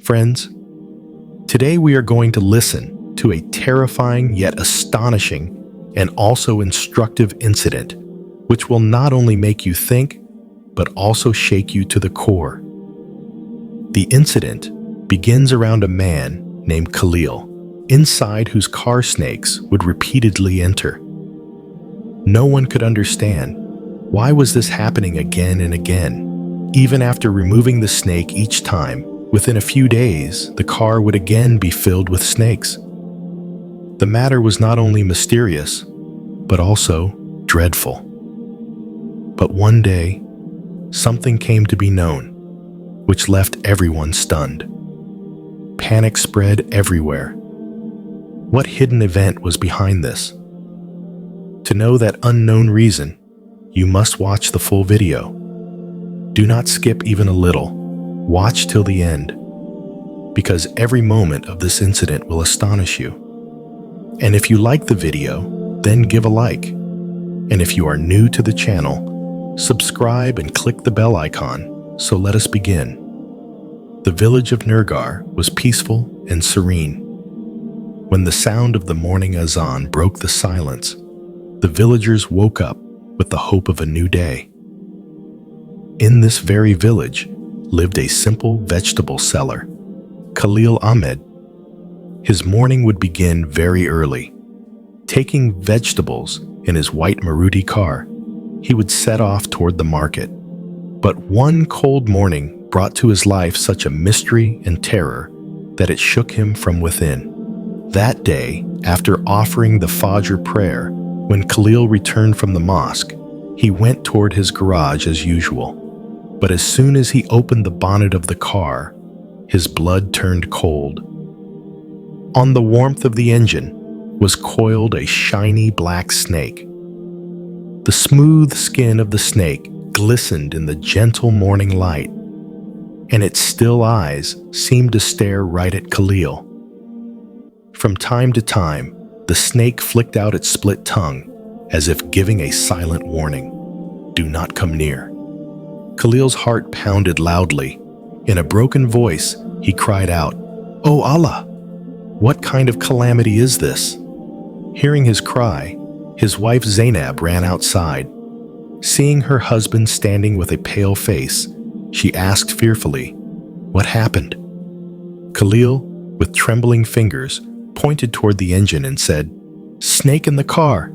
Friends, today we are going to listen to a terrifying yet astonishing and also instructive incident, which will not only make you think, but also shake you to the core. The incident begins around a man named Khalil, inside whose car snakes would repeatedly enter. No one could understand why was this happening again and again. Even after removing the snake each time, within a few days, the car would again be filled with snakes. The matter was not only mysterious, but also dreadful. But one day, something came to be known, which left everyone stunned. Panic spread everywhere. What hidden event was behind this? To know that unknown reason, you must watch the full video. Do not skip even a little. Watch till the end, because every moment of this incident will astonish you. And if you like the video, then give a like. And if you are new to the channel, subscribe and click the bell icon. So let us begin. The village of Nurgar was peaceful and serene. When the sound of the morning azan broke the silence, the villagers woke up with the hope of a new day. In this very village lived a simple vegetable seller, Khalil Ahmed. His morning would begin very early. Taking vegetables in his white Maruti car, he would set off toward the market. But one cold morning brought to his life such a mystery and terror that it shook him from within. That day, after offering the Fajr prayer, when Khalil returned from the mosque, he went toward his garage as usual. But as soon as he opened the bonnet of the car, his blood turned cold. On the warmth of the engine was coiled a shiny black snake. The smooth skin of the snake glistened in the gentle morning light, and its still eyes seemed to stare right at Khalil. From time to time, the snake flicked out its split tongue as if giving a silent warning. Do not come near. Khalil's heart pounded loudly. In a broken voice, he cried out, "Oh Allah! What kind of calamity is this?" Hearing his cry, his wife Zainab ran outside. Seeing her husband standing with a pale face, she asked fearfully, "What happened?" Khalil, with trembling fingers, pointed toward the engine and said, "Snake in the car."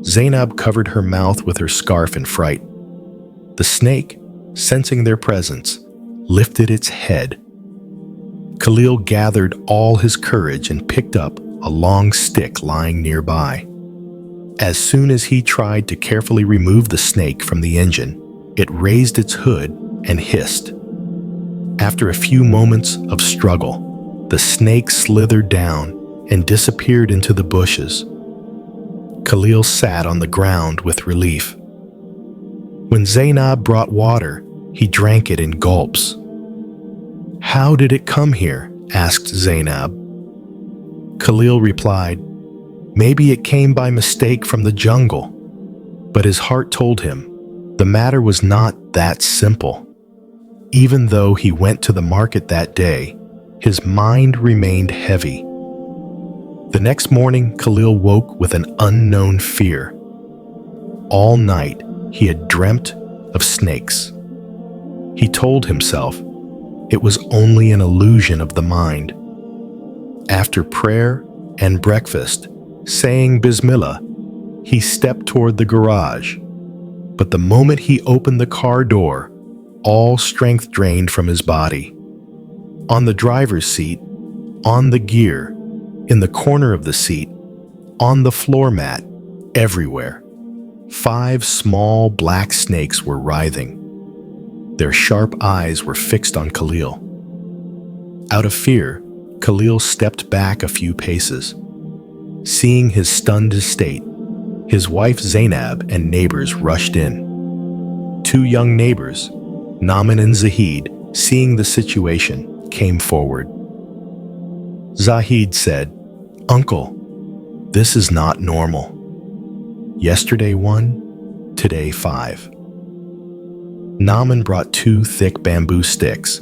Zainab covered her mouth with her scarf in fright. The snake, sensing their presence, lifted its head. Khalil gathered all his courage and picked up a long stick lying nearby. As soon as he tried to carefully remove the snake from the engine, it raised its hood and hissed. After a few moments of struggle, the snake slithered down and disappeared into the bushes. Khalil sat on the ground with relief. When Zainab brought water, he drank it in gulps. "How did it come here?" asked Zainab. Khalil replied, "Maybe it came by mistake from the jungle." But his heart told him the matter was not that simple. Even though he went to the market that day, his mind remained heavy. The next morning, Khalil woke with an unknown fear. All night, he had dreamt of snakes. He told himself it was only an illusion of the mind. After prayer and breakfast, saying Bismillah, he stepped toward the garage. But the moment he opened the car door, all strength drained from his body. On the driver's seat, on the gear, in the corner of the seat, on the floor mat, everywhere, 5 small black snakes were writhing. Their sharp eyes were fixed on Khalil. Out of fear, Khalil stepped back a few paces. Seeing his stunned state, his wife Zainab and neighbors rushed in. 2 young neighbors, Naman and Zahid, seeing the situation, came forward. Zahid said, "Uncle, this is not normal. Yesterday 1, today 5. Naman brought 2 thick bamboo sticks.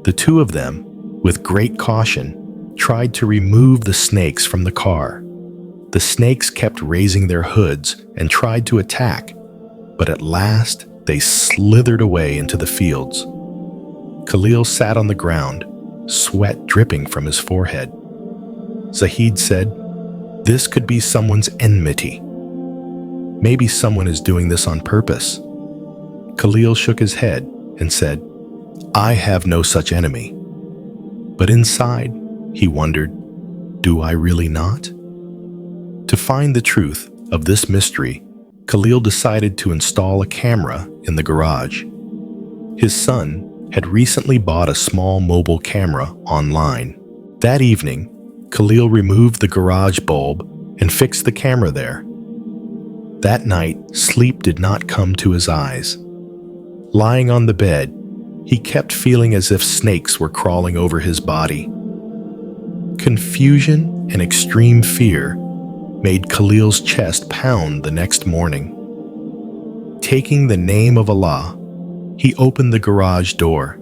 The 2 of them with great caution, tried to remove the snakes from the car. The snakes kept raising their hoods and tried to attack, but at last they slithered away into the fields. Khalil sat on the ground, sweat dripping from his forehead. Zahid said, "This could be someone's enmity. Maybe someone is doing this on purpose." Khalil shook his head and said, "I have no such enemy." But inside, he wondered, do I really not? To find the truth of this mystery, Khalil decided to install a camera in the garage. His son had recently bought a small mobile camera online. That evening, Khalil removed the garage bulb and fixed the camera there. That night, sleep did not come to his eyes. Lying on the bed, he kept feeling as if snakes were crawling over his body. Confusion and extreme fear made Khalil's chest pound the next morning. Taking the name of Allah, he opened the garage door.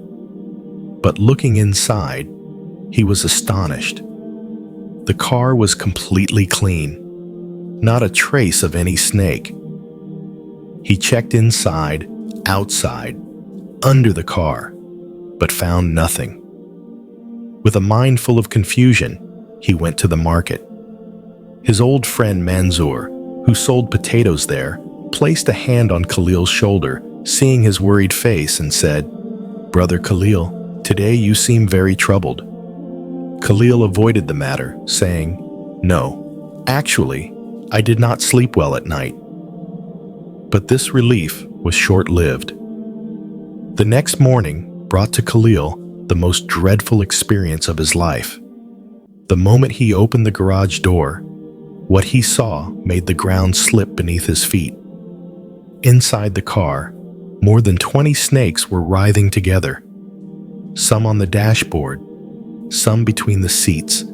But looking inside, he was astonished. The car was completely clean, not a trace of any snake. He checked inside, outside, under the car, but found nothing. With a mind full of confusion, he went to the market. His old friend Manzoor, who sold potatoes there, placed a hand on Khalil's shoulder, seeing his worried face, and said, "Brother Khalil, today you seem very troubled." Khalil avoided the matter, saying, "No, actually, I did not sleep well at night." But this relief was short-lived. The next morning brought to Khalil the most dreadful experience of his life. The moment he opened the garage door, what he saw made the ground slip beneath his feet. Inside the car, more than 20 snakes were writhing together, some on the dashboard, some between the seats,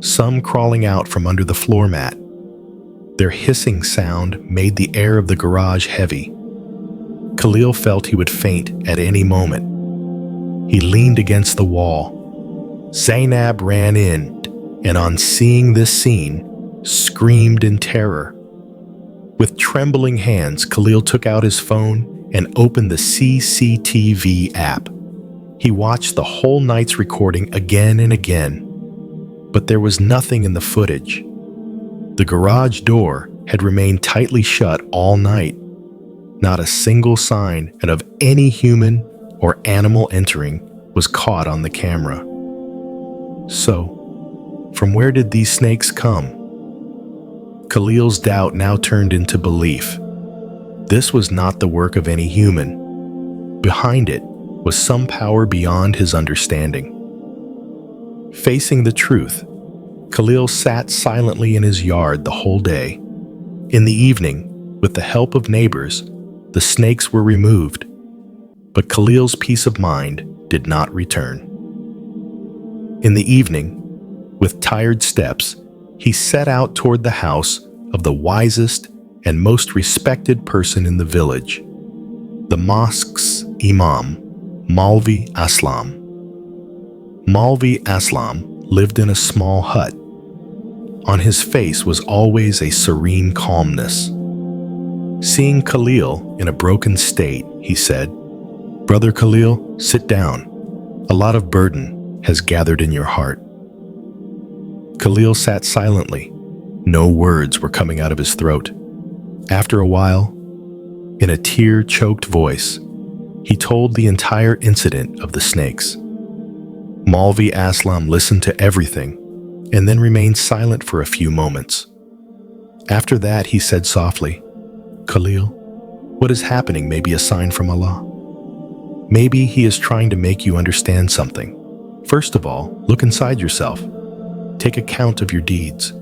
some crawling out from under the floor mat. Their hissing sound made the air of the garage heavy. Khalil felt he would faint at any moment. He leaned against the wall. Zainab ran in, and on seeing this scene, screamed in terror. With trembling hands, Khalil took out his phone and opened the CCTV app. He watched the whole night's recording again and again, but there was nothing in the footage. The garage door had remained tightly shut all night. Not a single sign of any human or animal entering was caught on the camera. So, from where did these snakes come? Khalil's doubt now turned into belief. This was not the work of any human. Behind it was some power beyond his understanding. Facing the truth, Khalil sat silently in his yard the whole day. In the evening, with the help of neighbors, the snakes were removed, but Khalil's peace of mind did not return. In the evening, with tired steps, he set out toward the house of the wisest and most respected person in the village, the mosque's imam, Maulvi Aslam. Maulvi Aslam lived in a small hut. On his face was always a serene calmness. Seeing Khalil in a broken state, he said, "Brother Khalil, sit down. A lot of burden has gathered in your heart." Khalil sat silently. No words were coming out of his throat. After a while, in a tear-choked voice, he told the entire incident of the snakes. Maulvi Aslam listened to everything and then remained silent for a few moments. After that, he said softly, "Khalil, what is happening may be a sign from Allah. Maybe He is trying to make you understand something. First of all, look inside yourself. Take account of your deeds.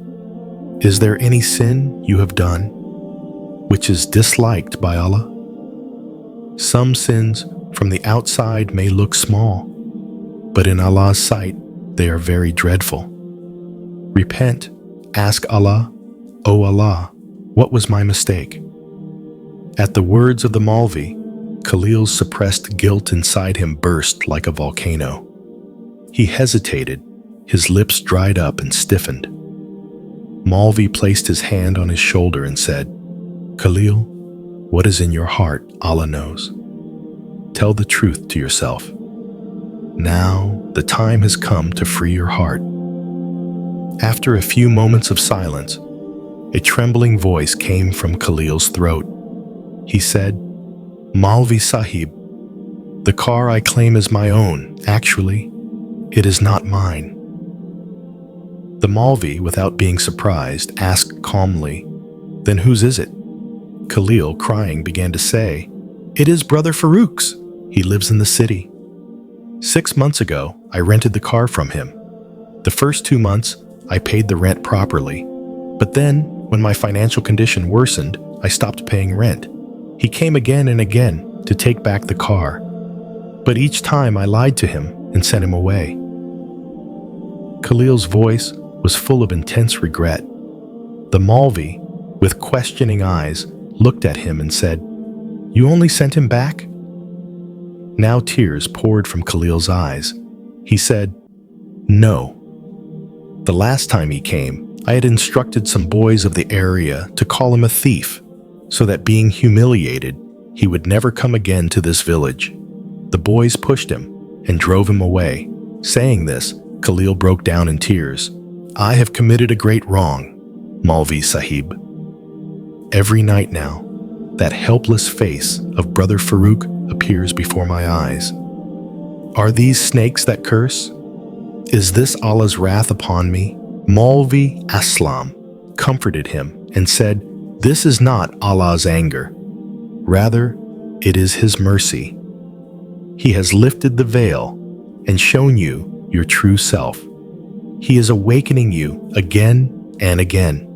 Is there any sin you have done which is disliked by Allah? Some sins from the outside may look small, but in Allah's sight, they are very dreadful. Repent, ask Allah, O Allah, what was my mistake?" At the words of the Maulvi, Khalil's suppressed guilt inside him burst like a volcano. He hesitated, his lips dried up and stiffened. Maulvi placed his hand on his shoulder and said, "Khalil, what is in your heart, Allah knows. Tell the truth to yourself. Now the time has come to free your heart." After a few moments of silence, a trembling voice came from Khalil's throat. He said, "Maulvi Sahib, the car I claim is my own. Actually, it is not mine." The Maulvi, without being surprised, asked calmly, "Then whose is it?" Khalil, crying, began to say, "It is Brother Farouk's. He lives in the city. 6 months ago, I rented the car from him. The first 2 months, I paid the rent properly. But then, when my financial condition worsened, I stopped paying rent. He came again and again to take back the car. But each time I lied to him and sent him away." Khalil's voice was full of intense regret. The Maulvi, with questioning eyes, looked at him and said, "You only sent him back?" Now tears poured from Khalil's eyes. He said, "No. The last time he came, I had instructed some boys of the area to call him a thief, so that being humiliated, he would never come again to this village. The boys pushed him and drove him away." Saying this, Khalil broke down in tears. "I have committed a great wrong, Maulvi Sahib. Every night now, that helpless face of Brother Farouk appears before my eyes. Are these snakes that curse? Is this Allah's wrath upon me?" Maulvi Aslam comforted him and said, "This is not Allah's anger. Rather, it is His mercy. He has lifted the veil and shown you your true self. He is awakening you again and again,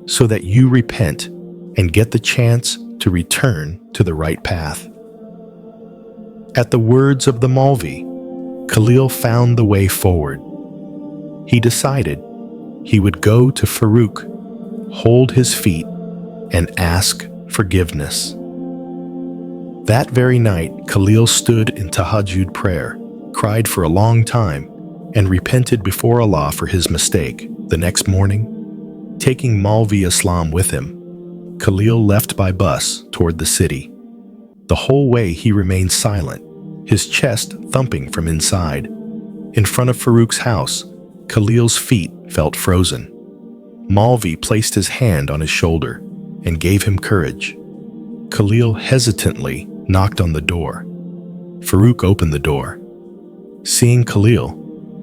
so that you repent and get the chance to return to the right path." At the words of the Maulvi, Khalil found the way forward. He decided he would go to Farouk, hold his feet, and ask forgiveness. That very night, Khalil stood in tahajjud prayer, cried for a long time, and repented before Allah for his mistake. The next morning, taking Maulvi Aslam with him, Khalil left by bus toward the city. The whole way he remained silent, his chest thumping from inside. In front of Farouk's house, Khalil's feet felt frozen. Maulvi placed his hand on his shoulder and gave him courage. Khalil hesitantly knocked on the door. Farouk opened the door. Seeing Khalil,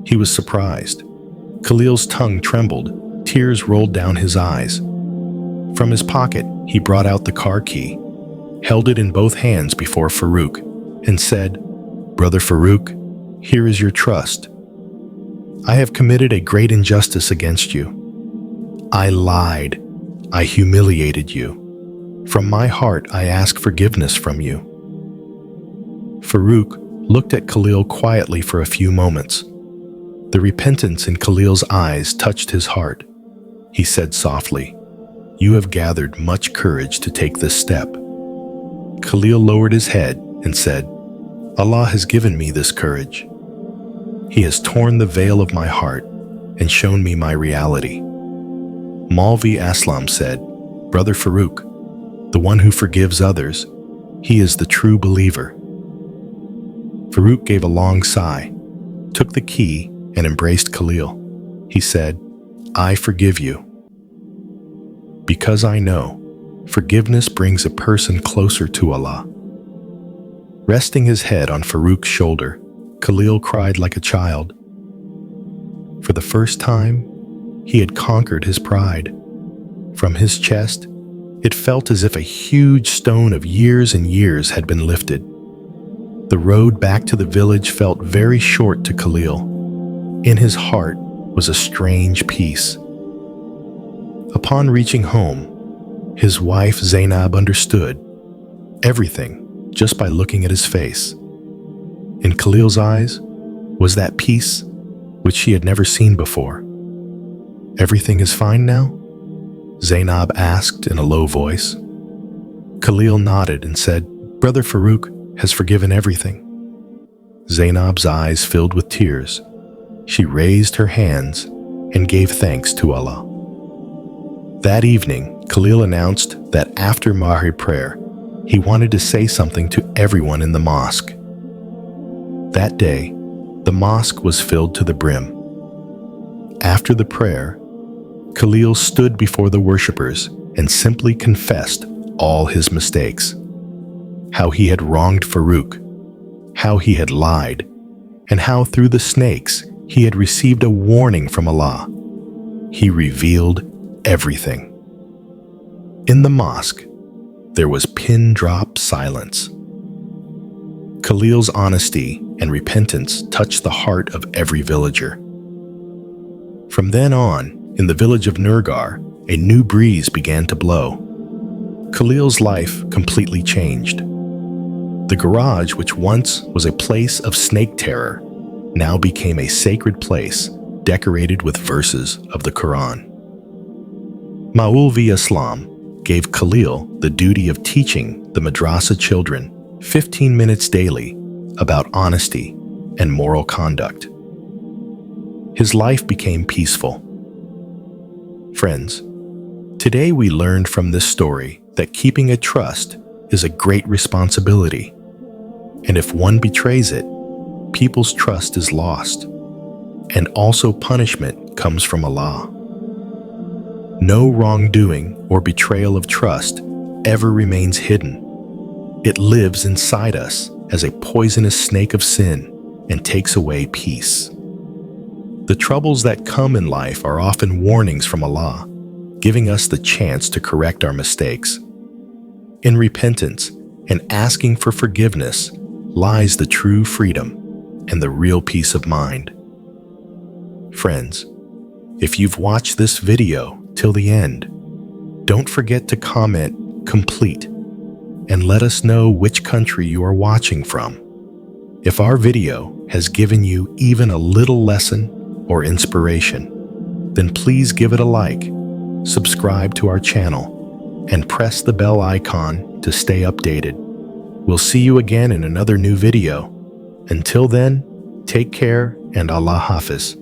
he was surprised. Khalil's tongue trembled, tears rolled down his eyes. From his pocket, he brought out the car key, held it in both hands before Farouk, and said, "Brother Farouk, here is your trust. I have committed a great injustice against you. I lied. I humiliated you. From my heart, I ask forgiveness from you." Farouk looked at Khalil quietly for a few moments. The repentance in Khalil's eyes touched his heart. He said softly, "You have gathered much courage to take this step." Khalil lowered his head and said, "Allah has given me this courage. He has torn the veil of my heart and shown me my reality." Maulvi Aslam said, "Brother Farouk, the one who forgives others, he is the true believer." Farouk gave a long sigh, took the key, and embraced Khalil. He said, "I forgive you. Because I know forgiveness brings a person closer to Allah." Resting his head on Farouk's shoulder, Khalil cried like a child. For the first time, he had conquered his pride. From his chest, it felt as if a huge stone of years and years had been lifted. The road back to the village felt very short to Khalil. In his heart was a strange peace. Upon reaching home, his wife Zainab understood everything just by looking at his face. In Khalil's eyes was that peace which she had never seen before. "Everything is fine now?" Zainab asked in a low voice. Khalil nodded and said, "Brother Farouk has forgiven everything." Zainab's eyes filled with tears. she raised her hands and gave thanks to Allah. That evening, Khalil announced that after Maghrib prayer, he wanted to say something to everyone in the mosque. That day, the mosque was filled to the brim. After the prayer, Khalil stood before the worshippers and simply confessed all his mistakes. How he had wronged Farouk, how he had lied, and how through the snakes he had received a warning from Allah. He revealed everything. In the mosque, there was pin-drop silence. Khalil's honesty and repentance touched the heart of every villager. From then on, in the village of Nurgar, a new breeze began to blow. Khalil's life completely changed. The garage, which once was a place of snake terror, now became a sacred place decorated with verses of the Quran. Maulvi Islam gave Khalil the duty of teaching the madrasa children 15 minutes daily about honesty and moral conduct. His life became peaceful. Friends, today we learned from this story that keeping a trust is a great responsibility, and if one betrays it, people's trust is lost, and also punishment comes from Allah. No wrongdoing or betrayal of trust ever remains hidden. It lives inside us as a poisonous snake of sin and takes away peace. The troubles that come in life are often warnings from Allah, giving us the chance to correct our mistakes. In repentance and asking for forgiveness lies the true freedom and the real peace of mind. Friends, if you've watched this video till the end, don't forget to comment complete and let us know which country you are watching from. If our video has given you even a little lesson or inspiration, then please give it a like, subscribe to our channel, and press the bell icon to stay updated. We'll see you again in another new video. Until then, take care and Allah Hafiz.